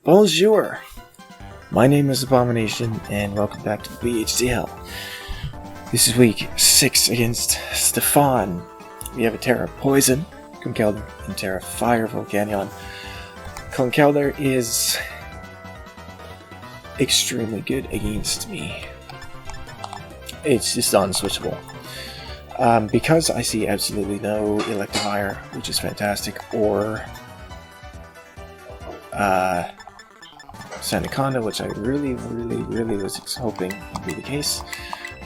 Bonjour! My name is Abomination, and welcome back to the BHDL. This is week 6 against Stefan. We have a Terra Poison, Conkeldurr, and Terra Fire Volcanion. Conkeldurr is extremely good against me. It's just unswitchable. Because I see absolutely no Electivire, which is fantastic, or Sandaconda, which I really was hoping would be the case.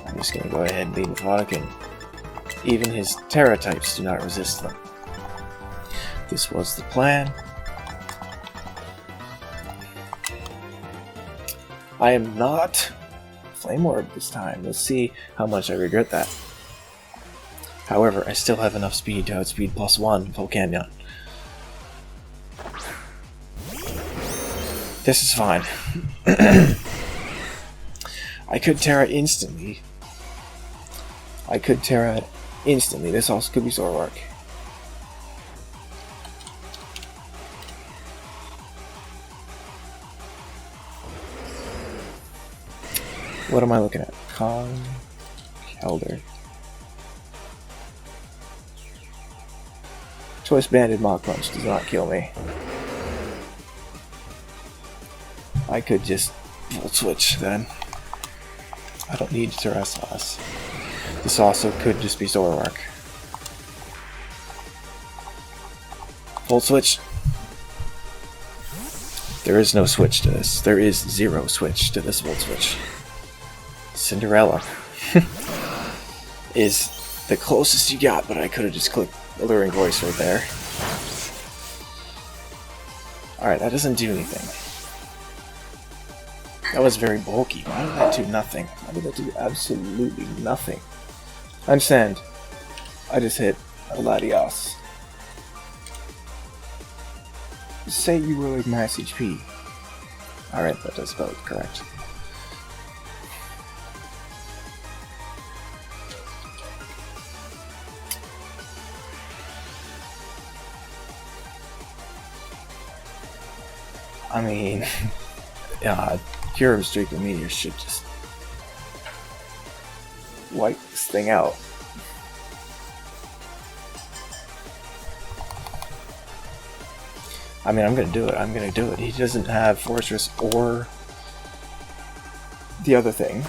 I'm just going to go ahead and lead with Vodkin. Even his Terra types do not resist them. This was the plan. I am not Flame Orb this time. Let's see how much I regret that. However, I still have enough speed to outspeed +1 Volcanion. This is fine. I could Terra instantly. This also could be Zoroark. What am I looking at? Conkeldurr. Choice Banded Mach Punch does not kill me. I could just Volt Switch then. I don't need Terrasas. This also could just be Zoroark. Volt Switch. There is no switch to this. There is zero switch to this Volt Switch. Cinderella is the closest you got, but I could have just clicked Alluring Voice right there. Alright, that doesn't do anything. That was very bulky. Why did that do nothing? Why did that do absolutely nothing? I understand. I just hit a Latios. Say you were like max HP. Alright, that does about correct. I mean, Kyurem's Draco Meteor should just wipe this thing out. I mean, I'm gonna do it. He doesn't have Fortress or the other thing.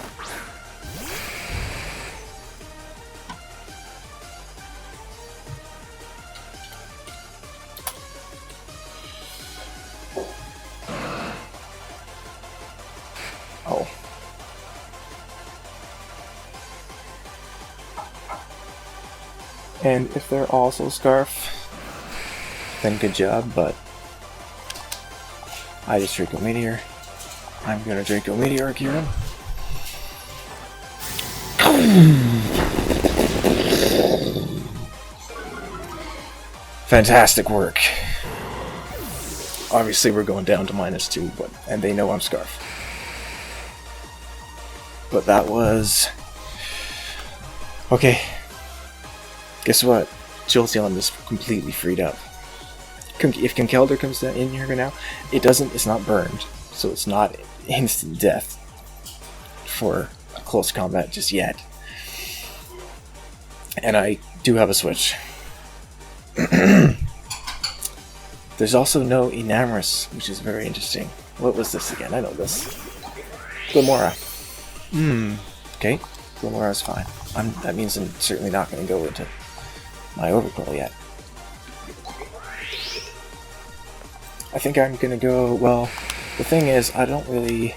Oh. And if they're also Scarf, then good job, but I just Draco Meteor. I'm gonna Draco Meteor Kyurem. Fantastic work. Obviously we're going down to -2, and they know I'm Scarf. But that was... Okay. Guess what? Jolteon is completely freed up. If Conkeldurr comes in here now, it's not burned, so it's not instant death for a close combat just yet. And I do have a switch. There's also no Enamorous, which is very interesting. What was this again? I know this. Glimmora. Okay, Glimmora's fine. That means I'm certainly not going to go into my Overgrowth yet. I think I'm going to go... Well, the thing is, I don't really...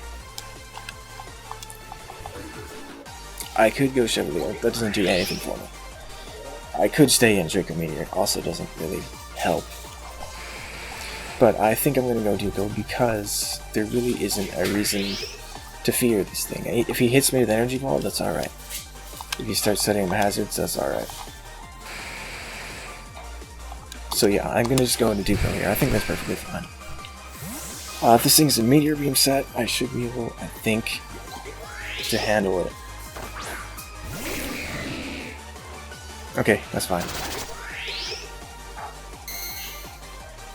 I could go Chevalier. That doesn't do anything for me. I could stay in Draco Meteor. Also doesn't really help. But I think I'm going to go Duco because there really isn't a reason to fear this thing. If he hits me with Energy Ball, that's alright. If he starts setting up hazards, that's alright. So yeah, I'm gonna just go into Duco here. I think that's perfectly fine. If this thing's a Meteor Beam set, I should be able, I think, to handle it. Okay, that's fine.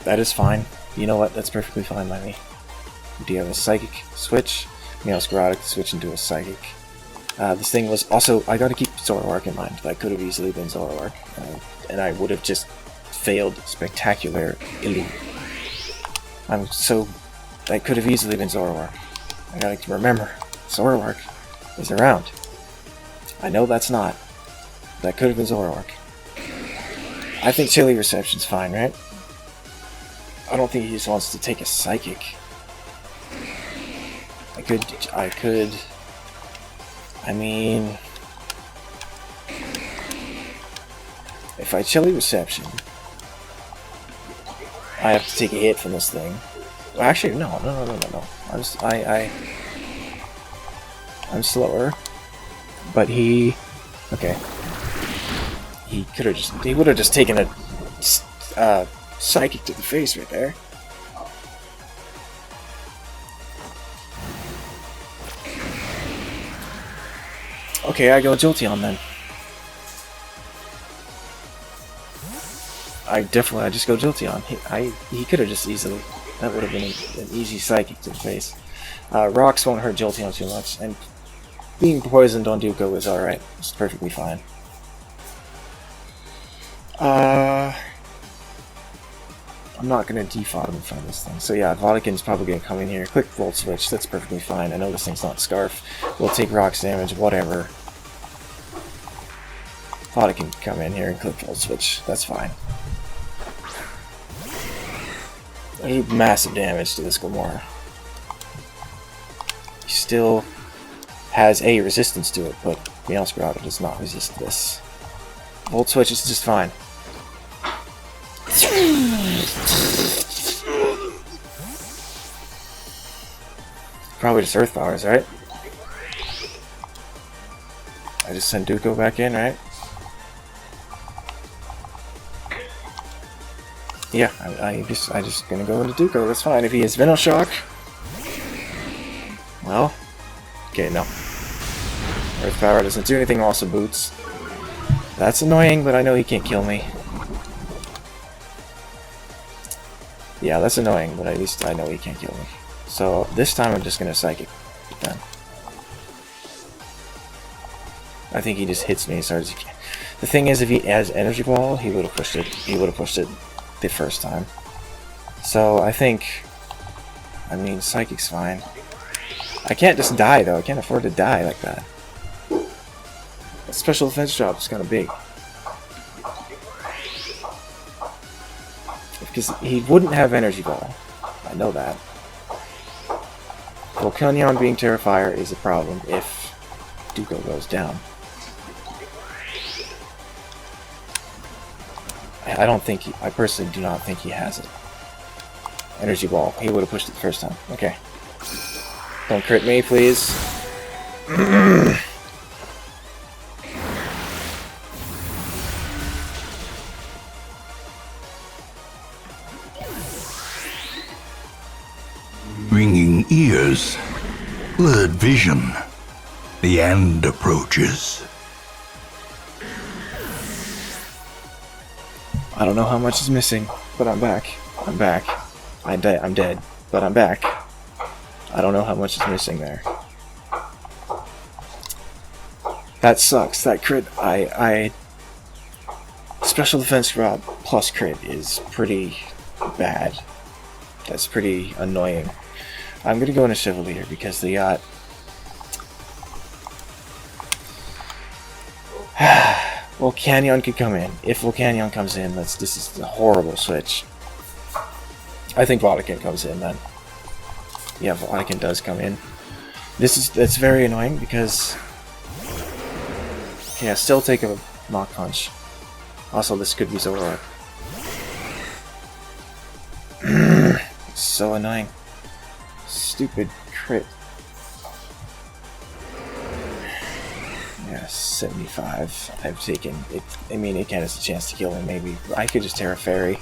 That is fine. You know what? That's perfectly fine by me. Do you have a Psychic switch? Meowscarada could switch into a Psychic. This thing was also... I gotta keep Zoroark in mind. That could have easily been Zoroark. And I would have just failed spectacularly. That could have easily been Zoroark. I gotta remember, Zoroark is around. I know that's not. That could have been Zoroark. I think Chili Reception's fine, right? I don't think he just wants to take a Psychic. I mean... If I Chili Reception, I have to take a hit from this thing. Well, actually, no. I'm slower. But he... Okay. He would have just taken a Psychic to the face right there. Okay, I go Jolteon then. I just go Jolteon. He could have just easily. That would have been an easy Psychic to the face. Rocks won't hurt Jolteon too much, and being poisoned on Dooku is alright. It's perfectly fine. I'm not going to default him in front of this thing. So yeah, Vodican's probably going to come in here. Click Volt Switch. That's perfectly fine. I know this thing's not Scarf. We'll take Rock's damage, whatever. Vodican can come in here and click Volt Switch. That's fine. I do massive damage to this Gomora. He still has a resistance to it, but Meowscarada does not resist this. Volt Switch is just fine. Probably just Earth Powers, right? I just send Dooku back in, right? Yeah, I just gonna go into Dooku. That's fine. If he has Venoshock, well, okay, no. Earth Power doesn't do anything. Also Boots. That's annoying, but I know he can't kill me. Yeah, that's annoying, but at least I know he can't kill me. So this time I'm just gonna Psychic then. I think he just hits me as hard as he can. The thing is, if he has Energy Ball, he would have pushed it. He would have pushed it the first time. So I think, I mean, Psychic's fine. I can't just die though. I can't afford to die like that. A special defense drop is kind of big. Because he wouldn't have Energy Ball. I know that. Volcanion being Terrafire is a problem if Dooku goes down. I personally do not think he has it. Energy Ball. He would have pushed it the first time. Okay. Don't crit me, please. Ringing ears, blurred vision. The end approaches. I don't know how much is missing, but I'm back. I'm back. I'm dead, but I'm back. I don't know how much is missing there. That sucks. That crit, Special Defense Drop plus crit is pretty bad. That's pretty annoying. I'm gonna go into Chevalier because they got... Volcanion could come in. If Volcanion comes in, this is a horrible switch. I think Vodican comes in then. Yeah, Vodican does come in. That's very annoying because... Okay, I still take a Mach Punch. Also, this could be Zoroark. So annoying. Stupid crit. Yeah, 75. I've taken it. I mean, it has a chance to kill him, maybe. I could just Terra Fairy.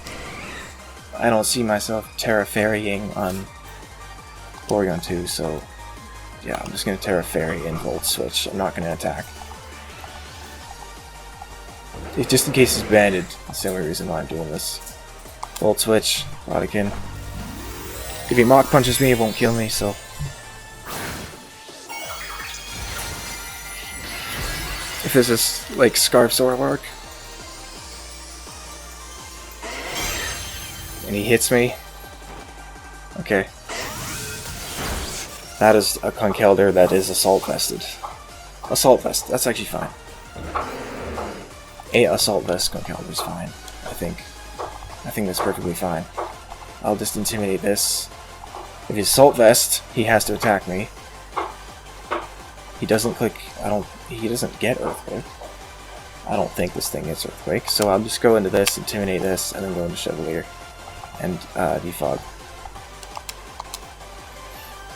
I don't see myself Terra Fairying on Porygon 2, so yeah, I'm just gonna Terra Fairy and Volt Switch. I'm not gonna attack. Just in case it's banded. That's the only reason why I'm doing this. Volt Switch, Vodican. If he Mach Punches me, it won't kill me, so... If this is, like, Scarf's Zoroark, and he hits me... Okay. That is a Conkeldurr that is Assault Vested. Assault Vest, that's actually fine. A Assault Vest Conkeldurr is fine, I think. I think that's perfectly fine. I'll just intimidate this. If he's Assault Vest, he has to attack me. He doesn't click... He doesn't get Earthquake. I don't think this thing gets Earthquake, so I'll just go into this, intimidate this, and then go into Chevalier. And, defog.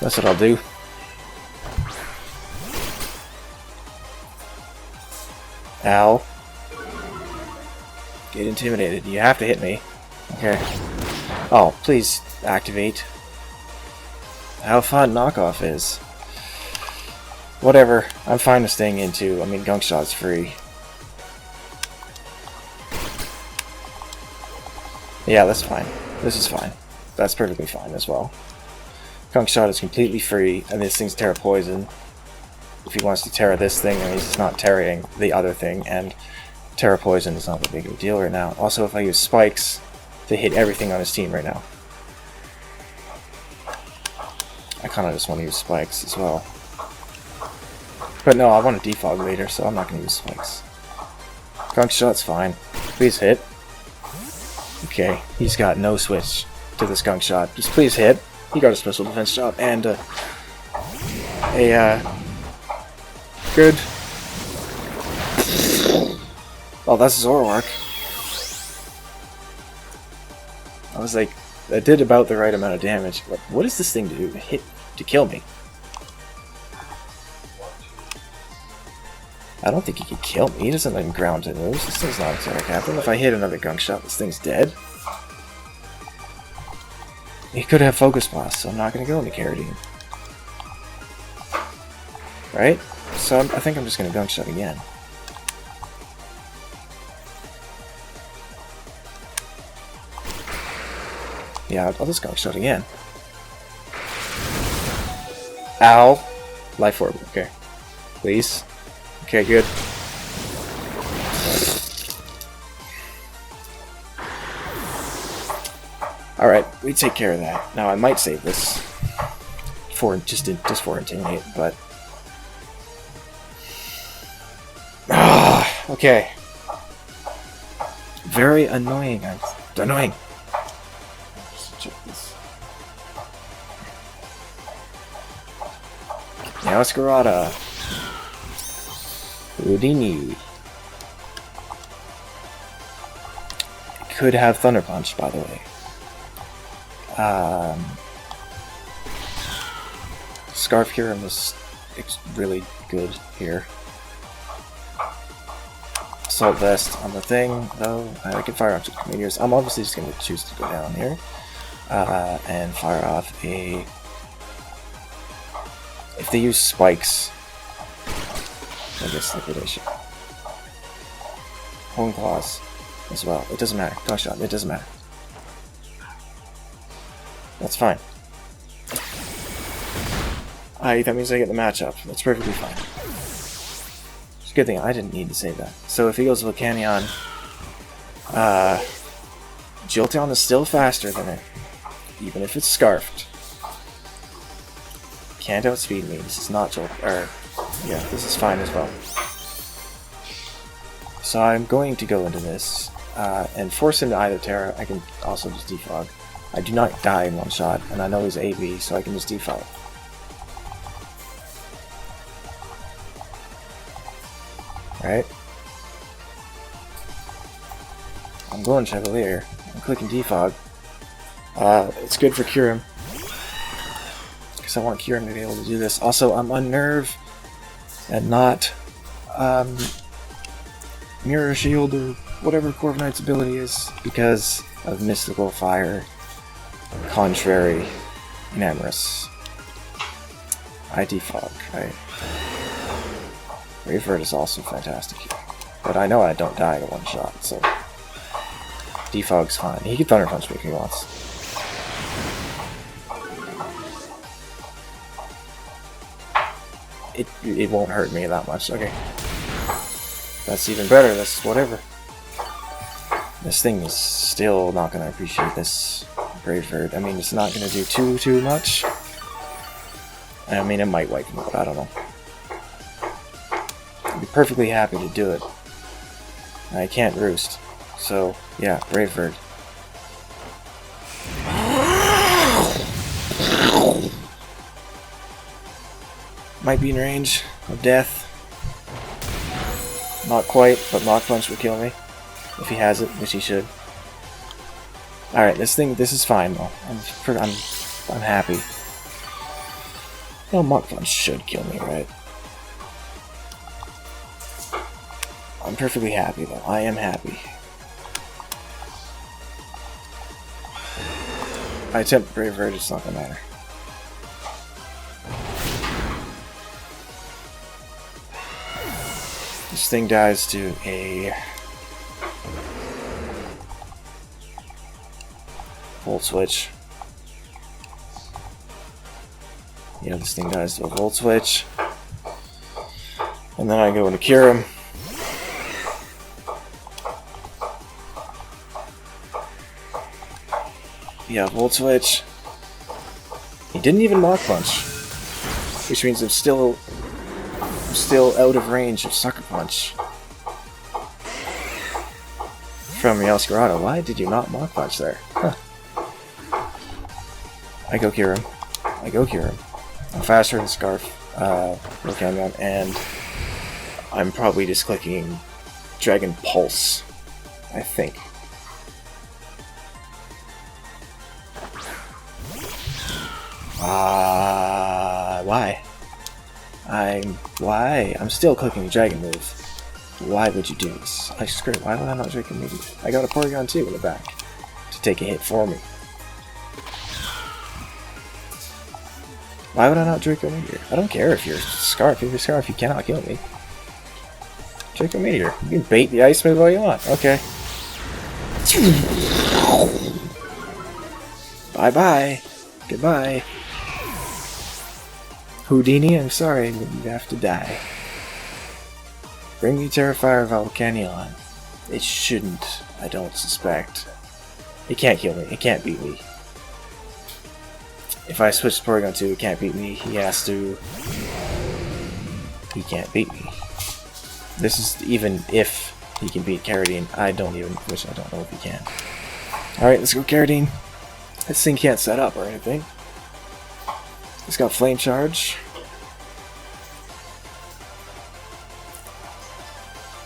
That's what I'll do. Ow. Get intimidated. You have to hit me. Okay. Oh, please activate. How fun knockoff is. Whatever. I'm fine with staying into. I mean, Gunk Shot's free. Yeah, that's fine. This is fine. That's perfectly fine as well. Gunk Shot is completely free, and this thing's Terra Poison. If he wants to Terra this thing, then he's not Terraing the other thing, and Terra Poison is not a big of a deal right now. Also, if I use Spikes to hit everything on his team right now. I kind of just want to use Spikes as well. But no, I want to defog later, so I'm not going to use Spikes. Gunk Shot's fine. Please hit. Okay, he's got no switch to this Gunk Shot. Just please hit. He got a special defense job and good. Oh, that's Zoroark. I was like, that did about the right amount of damage. What does this thing do to hit to kill me? I don't think he could kill me. He doesn't let him ground to moves. This thing's not a Terra Captain. If I hit another Gunk Shot, this thing's dead. He could have Focus Blast, so I'm not going to go into Carradine. Right? So I think I'm just going to Gunk Shot again. Yeah, I'll just Gunk Shot again. Ow! Life Orb, okay. Please. Okay, good. Alright, we take care of that. Now I might save this for just for Intimidate, but okay. Very annoying. Annoying. Just check this. Now it's Garada. Houdini. Could have Thunder Punch, by the way. Scarf Kyurem was really good here. Assault Vest on the thing, though. I can fire off 2 meteors. I'm obviously just going to choose to go down here and fire off a... If they use Spikes, I guess Liquidation. Hone Claws as well. It doesn't matter. Gunk Shot. It doesn't matter. That's fine. That means I get the matchup. That's perfectly fine. It's a good thing I didn't need to say that. So if he goes Volcanion, Jolteon is still faster than it, even if it's Scarfed. Can't outspeed me. This is not yeah, this is fine as well. So I'm going to go into this and force him to either Terra. I can also just defog. I do not die in one shot, and I know he's AB, so I can just defog. Right? I'm going Chevalier. I'm clicking defog. It's good for Kyurem, because I want Kyurem to be able to do this. Also, I'm Unnerve and not Mirror Shield or whatever Corviknight's ability is, because of Mystical Fire. Contrary, Enamorous. I defog, right? Revert is also fantastic here. But I know I don't die in one shot, so defog's fine. He can Thunder Punch me if he wants. it won't hurt me that much. Okay. That's even better. That's whatever. This thing is still not going to appreciate this Brave Bird. I mean, it's not going to do too much. I mean, it might wipe him out. I don't know. I'd be perfectly happy to do it. I can't roost. So, yeah, Brave Bird. Might be in range of death. Not quite, but Mach Punch will kill me. If he has it, which he should. Alright, this is fine though. I'm happy. No, Mach Punch should kill me, right? I'm perfectly happy though. I am happy. I attempt Brave Bird, it's not gonna matter. This thing dies to a Volt Switch. Yeah, this thing dies to a Volt Switch. And then I go into Kyurem. Yeah, Volt Switch. He didn't even Mach Punch. Which means I'm still out of range of Sucker Punch. From Yoscarado. Why did you not Mach Punch there? Huh. I go Kyurem. I'm faster than Scarf, Pokémon, and I'm probably just clicking Dragon Pulse, I think. Why? I'm still clicking Dragon Move. Why would you do this? Like, screw it, why would I not Dragon Move? I got a Porygon 2 in the back to take a hit for me. Why would I not Draco Meteor? I don't care if you're Scarf. If you're Scarf, you cannot kill me. Draco Meteor. You can bait the Ice Move all you want. Okay. Bye-bye. Goodbye. Houdini, I'm sorry, but you have to die. Bring me Terrafire Volcanion. It shouldn't, I don't suspect. It can't kill me. It can't beat me. If I switch to Porygon 2, it can't beat me. He has to... He can't beat me. This is even if he can beat Carradine. I don't know if he can. Alright, let's go Carradine. This thing can't set up or anything. It's got Flame Charge.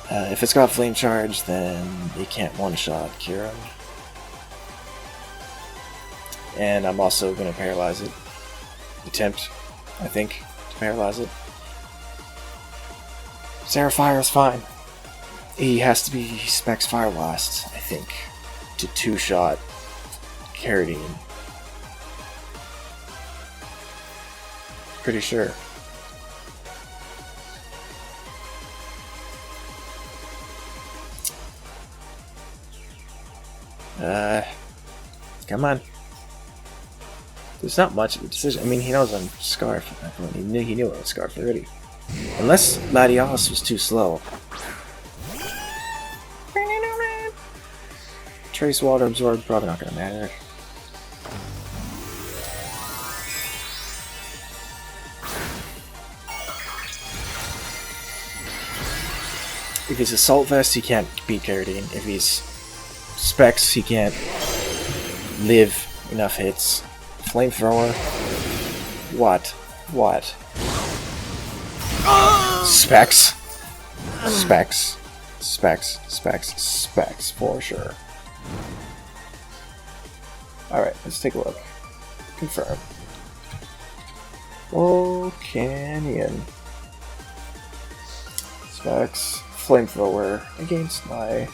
If it's got Flame Charge, then it can't one-shot Kyurem. And I'm also going to paralyze it. Attempt, I think, to paralyze it. Serafire is fine. He has to be Specs Fire Blast, I think, to two-shot Carradine. Pretty sure. Come on. There's not much of a decision. I mean, he knows I'm Scarf. He knew I was Scarf already. Unless Latios was too slow. Trace Water Absorb, probably not gonna matter. If he's Assault Vest, he can't beat Carradine. If he's Specs, he can't live enough hits. Flamethrower. What? Specs. Specs for sure. Alright, let's take a look. Confirm. Canyon. Specs. Flamethrower against my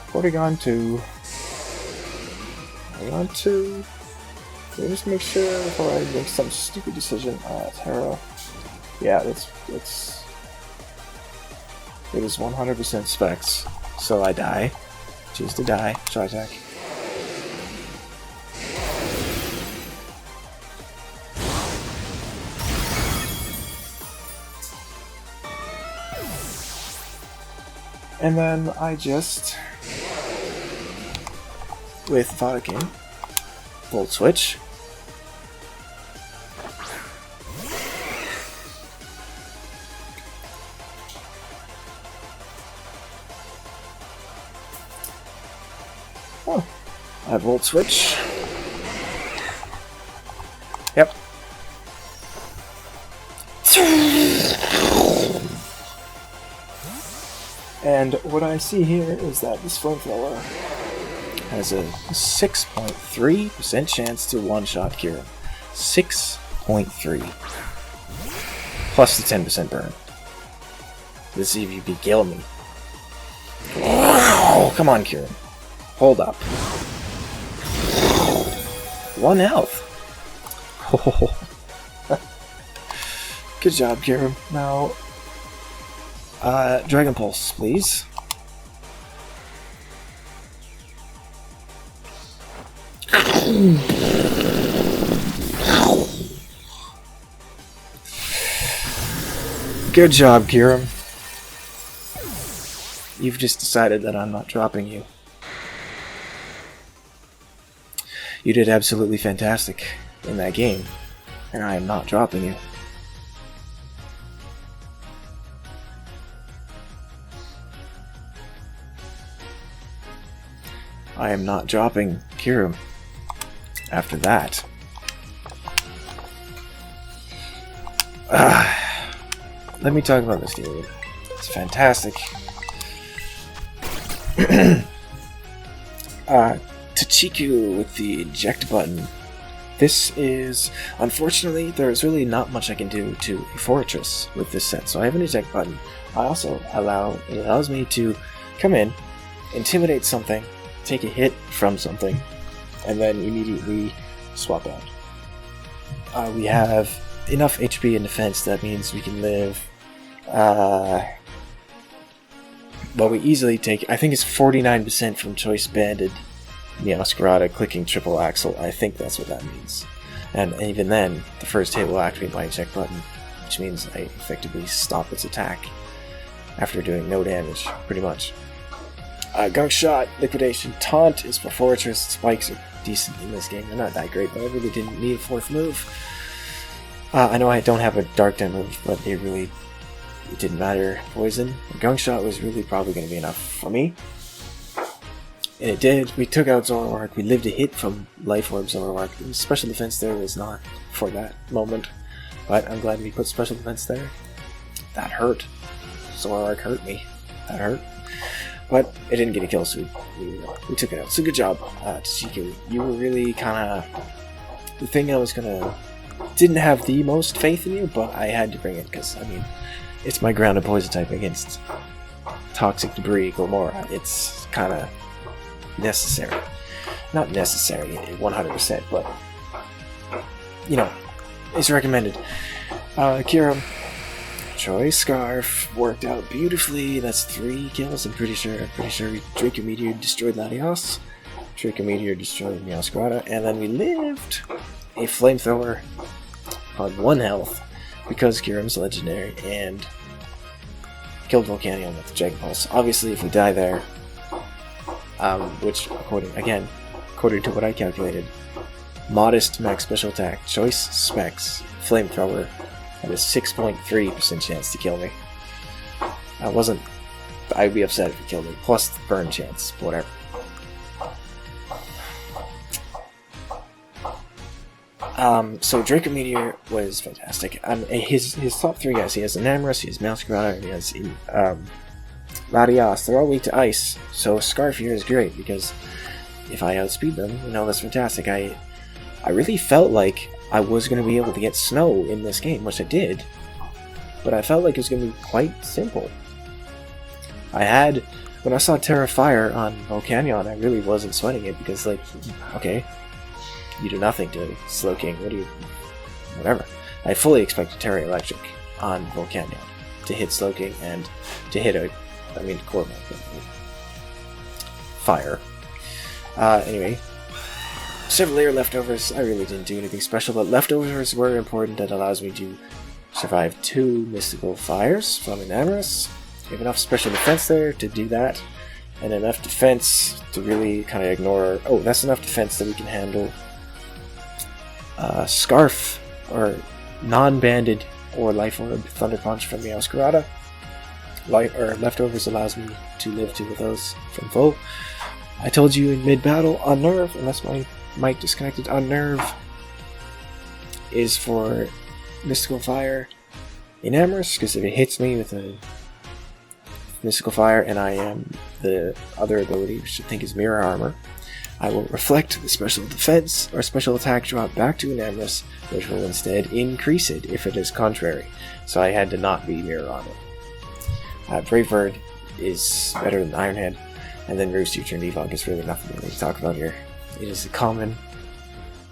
Porygon 2. Porygon 2. Let me just make sure before I make some stupid decision. Terra. Yeah, it is 100% Specs. So I die. Choose to die. Try attack. And then I just, with Vodkin, Volt Switch. Oh, I Volt Switch. Yep. And what I see here is that this flamethrower has a 6.3% chance to one-shot Kyurem. 6.3. Plus the 10% burn. Let's see if you can kill me. Wow! Come on, Kyurem. Hold up. 1 health. Good job, Kyurem. Now, Dragon Pulse, please. Good job, Kyurem. You've just decided that I'm not dropping you. You did absolutely fantastic in that game, and I am not dropping you. I am not dropping Kyurem after that. Let me talk about this dude. It's fantastic. Tachiku with the eject button. This is... Unfortunately, there's really not much I can do to a fortress with this set, so I have an eject button. I also it allows me to come in, intimidate something, take a hit from something, and then immediately swap out. We have enough HP and defense that means we can live... well, we easily take... I think it's 49% from Choice Banded Meowscarada clicking triple axle. I think that's what that means. And even then, the first hit will activate my eject button, which means I effectively stop its attack after doing no damage, pretty much. Gunk Shot, Liquidation, Taunt is for Fortress. Spikes are decent in this game. They're not that great, but I really didn't need a fourth move. I know I don't have a Dark Den move, but it didn't matter. Poison. Gunk Shot was really probably going to be enough for me. And it did. We took out Zoroark. We lived a hit from Life Orb Zoroark. Special defense there was not for that moment, but I'm glad we put special defense there. That hurt. Zoroark hurt me. That hurt. But it didn't get a kill, so we took it out. So good job, Tachiku. You were really kind of the thing I was gonna... Didn't have the most faith in you, but I had to bring it, because, I mean, it's my ground and poison type against Toxic Debris, Glamora. It's kind of necessary. Not necessary, 100%, but, you know, it's recommended. Kyurem. Choice Scarf worked out beautifully. That's 3 kills, I'm pretty sure. Draco Meteor destroyed Latios. Draco Meteor destroyed Meowscarada. And then we lived a Flamethrower on 1 health because Kyurem's legendary and killed Volcanion with the Dragon Pulse. Obviously, if we die there, which, according to what I calculated, modest max special attack, choice specs, Flamethrower, had a 6.3% chance to kill me. I'd be upset if he killed me. Plus the burn chance, whatever. So Draco Meteor was fantastic. His top 3 guys, he has Enamorus, he has Meowscarada, and he has Latios. They're all weak to ice, so Scarf here is great, because if I outspeed them, that's fantastic. I really felt like I was going to be able to get snow in this game, which I did, but I felt like it was going to be quite simple. When I saw Terra Fire on Volcanion, I really wasn't sweating it, because, okay, you do nothing to Slowking, whatever. I fully expected Terra Electric on Volcanion to hit Slowking and to hit Cormac. Fire. Anyway. Several layer leftovers. I really didn't do anything special, but leftovers were important. That allows me to survive 2 mystical fires from Enamorus. We have enough special defense there to do that, and enough defense to really kind of ignore... Oh, that's enough defense that we can handle Scarf, or non-banded, or Life Orb Thunder Punch from the Meowscarada. Leftovers allows me to live 2 of those from foe. I told you in mid-battle, Unnerve, unless my mic disconnected, Unnerve is for Mystical Fire Enamorous, because if it hits me with a Mystical Fire and I am the other ability, which I think is Mirror Armor, I will reflect the special defense or special attack drop back to Enamorous, which will instead increase it if it is contrary. So I had to not be Mirror Armor. Brave Bird is better than Ironhead, and then Roost, your turn Defog is really nothing really to talk about here. It is a common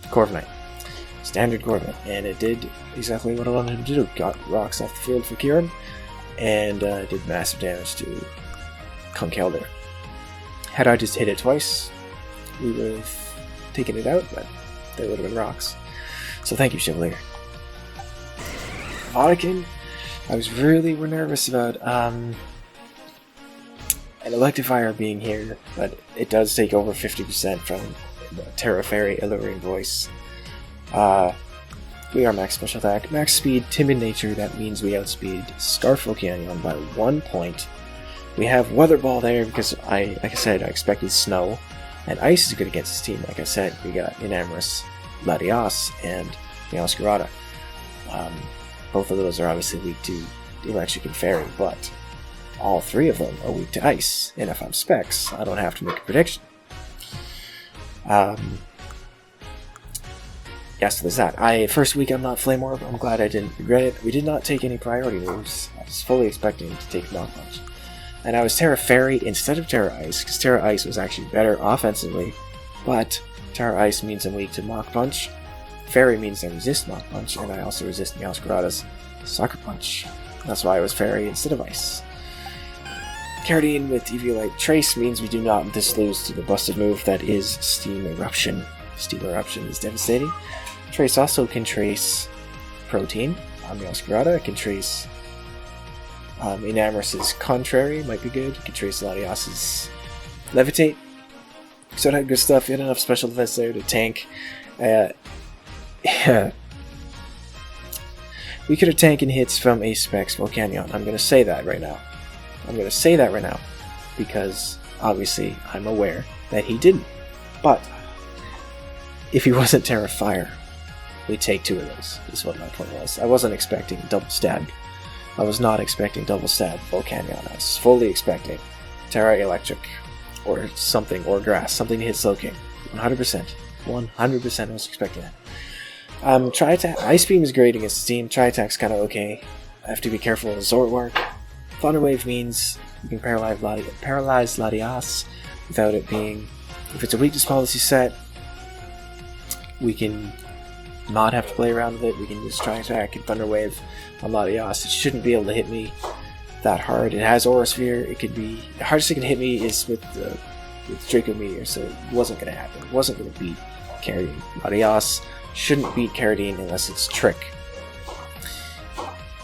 Corviknight. Standard Corviknight, and it did exactly what I wanted to do. Got rocks off the field for Kyurem, and did massive damage to Conkeldurr. Had I just hit it twice, we would have taken it out, but there would have been rocks. So thank you, Chevalier. Vodkin, I was really nervous about an Electivire being here, but it does take over 50% from Terra Fairy, Alluring Voice. We are max special attack, max speed, timid nature, that means we outspeed Scarf Volcanion by 1 point. We have Weather Ball there because like I said, I expected snow, and ice is good against this team. Like I said, we got Enamorous, Latias, and Meowscarada. Both of those are obviously weak to Electric and Fairy, but all 3 of them are weak to ice, and if I'm Specs, I don't have to make a prediction. Yes, there's that. First week I'm not Flame Orb, I'm glad I didn't regret it. We did not take any priority moves. I was fully expecting to take Knock Punch. And I was Terra Fairy instead of Terra Ice, because Terra Ice was actually better offensively, but Terra Ice means I'm weak to Mach Punch. Fairy means I resist Mach Punch, and I also resist Meowscarada's Sucker Punch. That's why I was Fairy instead of Ice. Carradine with Eviolite Trace means we do not lose to the busted move that is Steam Eruption. Steam Eruption is devastating. Trace also can trace Protein on Meowscarada. It can trace Enamorous's Contrary, might be good. It can trace Latias's Levitate. So it had good stuff. It had enough special defense there to tank. We could have tanking hits from a Specs Volcanion. I'm going to say that right now. Because obviously I'm aware that he didn't. But if he wasn't Terra Fire, we'd take 2 of those, is what my point was. I wasn't expecting double stab. I was not expecting double stab Volcanion. I was fully expecting Terra Electric, or something, or Grass, something to hit Slowking. 100%. 100% I was expecting that. Tri-Attack, Ice Beam is great against Steam. Tri-Attack's kind of okay. I have to be careful with Zord Work. Thunder Wave means you can paralyze Latias without it being... If it's a weakness policy set, we can not have to play around with it. We can just Tri-Attack and Thunder Wave on Latias. It shouldn't be able to hit me that hard. It has Aura Sphere. It could be... The hardest it can hit me is with Draco Meteor, so it wasn't going to happen. It wasn't going to beat Carradine. Latias shouldn't beat Carradine unless it's Trick.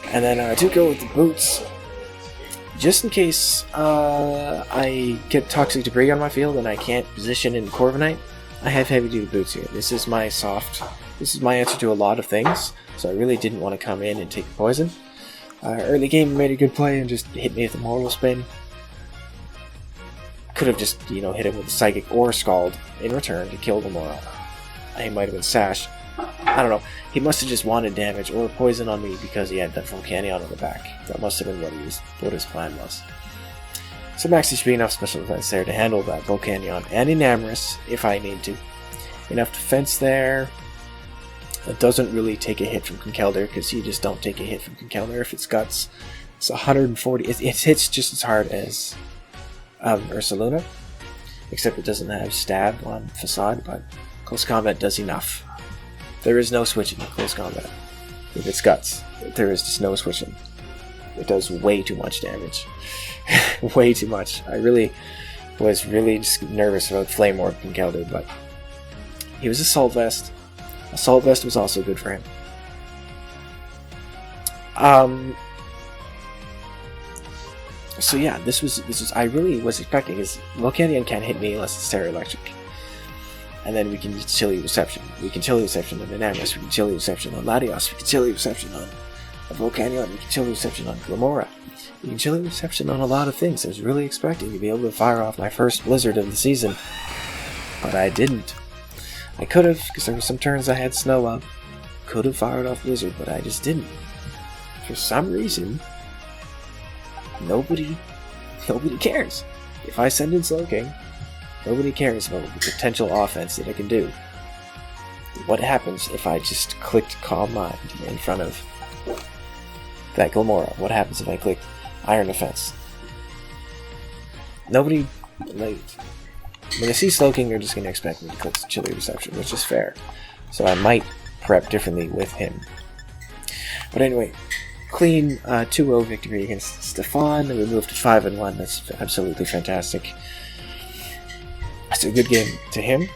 And then I do go with the boots. Just in case I get Toxic Debris on my field and I can't position in Corviknight, I have Heavy Duty Boots here. This is my answer to a lot of things, so I really didn't want to come in and take the poison. Early game made a good play and just hit me with a Mortal Spin. Could have just, hit him with a Psychic or Scald in return to kill the Mortal. He might have been Sash. I don't know. He must have just wanted damage or poison on me because he had that Volcanion on the back. That must have been what his plan was. So Max should be enough special defense there to handle that Volcanion and Enamorous if I need to. Enough defense there. It doesn't really take a hit from Conkeldurr because you just don't take a hit from Conkeldurr if it's Guts. It's 140. It hits just as hard as Ursaluna, except it doesn't have Stab on Facade, but Close Combat does enough. There is no switching in Close Combat. If it's Guts, there is just no switching. It does way too much damage. Way too much. I was really just nervous about Flame Orb and Conkeldurr, but he was Assault Vest. Assault Vest was also good for him. So yeah, this was I really was expecting is Volcanion can't hit me unless it's Terra Electric. And then we can Chilly Reception. We can Chilly Reception on Inamis, we can Chilly Reception on Latios, we can Chilly Reception on Volcanion, we can Chilly Reception on Glamora. We can Chilly Reception on a lot of things. I was really expecting to be able to fire off my first Blizzard of the season. But I didn't. I could have, because there were some turns I had Snow up. Could have fired off Blizzard, but I just didn't. For some reason, nobody cares. If I send in Slowking, nobody cares about the potential offense that I can do. What happens if I just clicked Calm Mind in front of that Glamora? What happens if I click Iron Defense? Nobody, like, when they see Slowking, they're just going to expect me to click Chilly Reception, which is fair. So I might prep differently with him. But anyway, clean 2-0 victory against Stefan. We moved to 5-1. That's absolutely fantastic. It's a good game to him.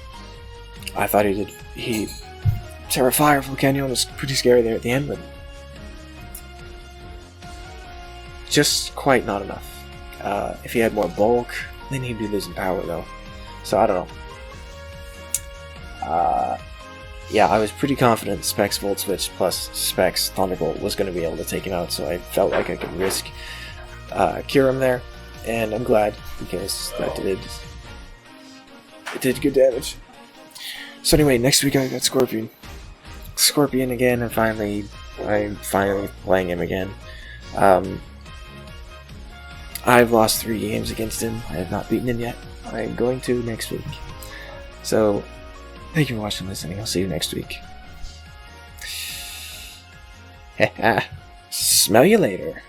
I thought he Terra Fire Volcanion was pretty scary there at the end, but just quite not enough. If he had more bulk, then he'd be losing power though. So I don't know. Yeah, I was pretty confident Specs Volt Switch plus Specs Thunderbolt was going to be able to take him out, so I felt like I could risk Kyurem there, and I'm glad because that did good damage. So anyway, next week I got Scorpion. Scorpion again, and I'm finally playing him again. I've lost 3 games against him. I have not beaten him yet. I'm going to next week. So, thank you for watching and listening. I'll see you next week. Smell you later.